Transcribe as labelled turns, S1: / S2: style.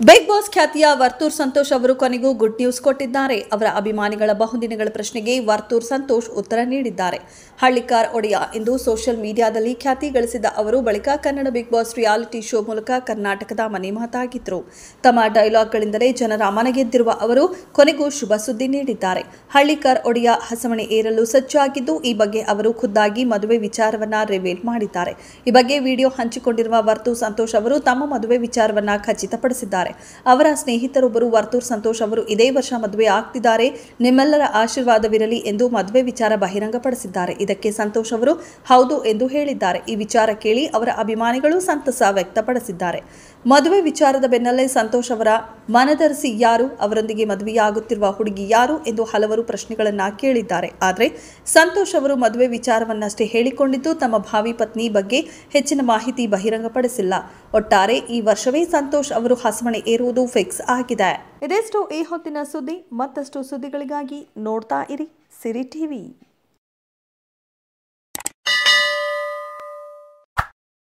S1: Big boss ಖ್ಯಾತಿಯ ವರ್ತೂರ್ ಸಂತೋಷ್ ಅವರು ಕೊನೆಗೂ ಗುಡ್ ನ್ಯೂಸ್ ಕೊಟ್ಟಿದ್ದಾರೆ. ಅವರ ಅಭಿಮಾನಿಗಳ ಬಹುದಿನಗಳ ಪ್ರಶ್ನೆಗೆ ವರ್ತೂರ್ ಸಂತೋಷ್ ಉತ್ತರ ನೀಡಿದ್ದಾರೆ. ಹಳ್ಳಿಕಾರ್ ಒಡೆಯ ಎಂದು ಸೋಷಿಯಲ್ ಮೀಡಿಯಾದಲ್ಲಿ ಖ್ಯಾತಿ ಗಳಿಸಿದ ಅವರು ಬಳಿಕ Kannada big boss reality show ಮೂಲಕ ಕರ್ನಾಟಕದ ಮನೆ ಮಾತಾಗಿದ್ರು. ತಮ್ಮ ಡೈಲಾಗ್ಗಳಿಂದಲೇ ಜನರ ಮನಗೆದ್ದಿರುವ ಅವರು ಕೊನೆಗೂ ಶುಭ ಸುದ್ದಿ ನೀಡಿದ್ದಾರೆ. ಹಳ್ಳಿಕಾರ್ ಒಡೆಯ ಹಸಮಣೆ ಏರಲು ಸಜ್ಜಾಗಿದ್ದು, ಈ ಬಗ್ಗೆ ಅವರು ಖುದ್ದಾಗಿ ಮದುವೆ ವಿಚಾರವನ್ನ ರಿವೀಲ್ ಮಾಡಿದ್ದಾರೆ. ಈ ಬಗ್ಗೆ ವಿಡಿಯೋ ಹಂಚಿಕೊಂಡಿರುವ ವರ್ತೂರ್ ಸಂತೋಷ್ ಅವರು ತಮ್ಮ ಮದುವೆ ವಿಚಾರವನ್ನ ಖಚಿತಪಡಿಸಿದ್ದಾರೆ. ಅವರ ಸ್ನೇಹಿತರೊಬ್ಬರು ವರ್ತೂರ್ ಸಂತೋಷ್ ಅವರು ಇದೇ ವರ್ಷ ಮದುವೆ ಆಗ್ತಿದ್ದಾರೆ, ನಿಮ್ಮೆಲ್ಲರ ಆಶೀರ್ವಾದವಿರಲಿ ಎಂದು ಮದುವೆ ವಿಚಾರ ಬಹಿರಂಗಪಡಿಸಿದ್ದಾರೆ. ಇದಕ್ಕೆ ಸಂತೋಷ್ ಅವರು ಹೌದು ಎಂದು ಹೇಳಿದ್ದಾರೆ. ಈ ವಿಚಾರ ಕೇಳಿ ಅವರ ಅಭಿಮಾನಿಗಳು ಸಂತಸ ವ್ಯಕ್ತಪಡಿಸಿದ್ದಾರೆ. ಮದುವೆ ವಿಚಾರದ ಬೆನ್ನಲ್ಲೇ ಸಂತೋಷ್ ಅವರ ಮನದರಿಸಿ ಯಾರು, ಅವರೊಂದಿಗೆ ಮದುವೆಯಾಗುತ್ತಿರುವ ಹುಡುಗಿ ಯಾರು ಎಂದು ಹಲವರು ಪ್ರಶ್ನೆಗಳನ್ನ ಕೇಳಿದ್ದಾರೆ. ಆದರೆ ಸಂತೋಷ್ ಅವರು ಮದುವೆ ವಿಚಾರವನ್ನಷ್ಟೇ ಹೇಳಿಕೊಂಡಿದ್ದು, ತಮ್ಮ ಭಾವಿ ಪತ್ನಿ ಬಗ್ಗೆ ಹೆಚ್ಚಿನ ಮಾಹಿತಿ ಬಹಿರಂಗಪಡಿಸಿಲ್ಲ. ಒಟ್ಟಾರೆ ಈ ವರ್ಷವೇ ಸಂತೋಷ್ ಅವರು ಹಸಮಣೆ ಏರುವುದು ಫಿಕ್ಸ್ ಆಗಿದೆ. ಇದೆಷ್ಟು ಈ ಹೊತ್ತಿನ ಸುದ್ದಿ. ಮತ್ತಷ್ಟು ಸುದ್ದಿಗಳಿಗಾಗಿ ನೋಡ್ತಾ ಇರಿ ಸಿರಿ ಟಿವಿ.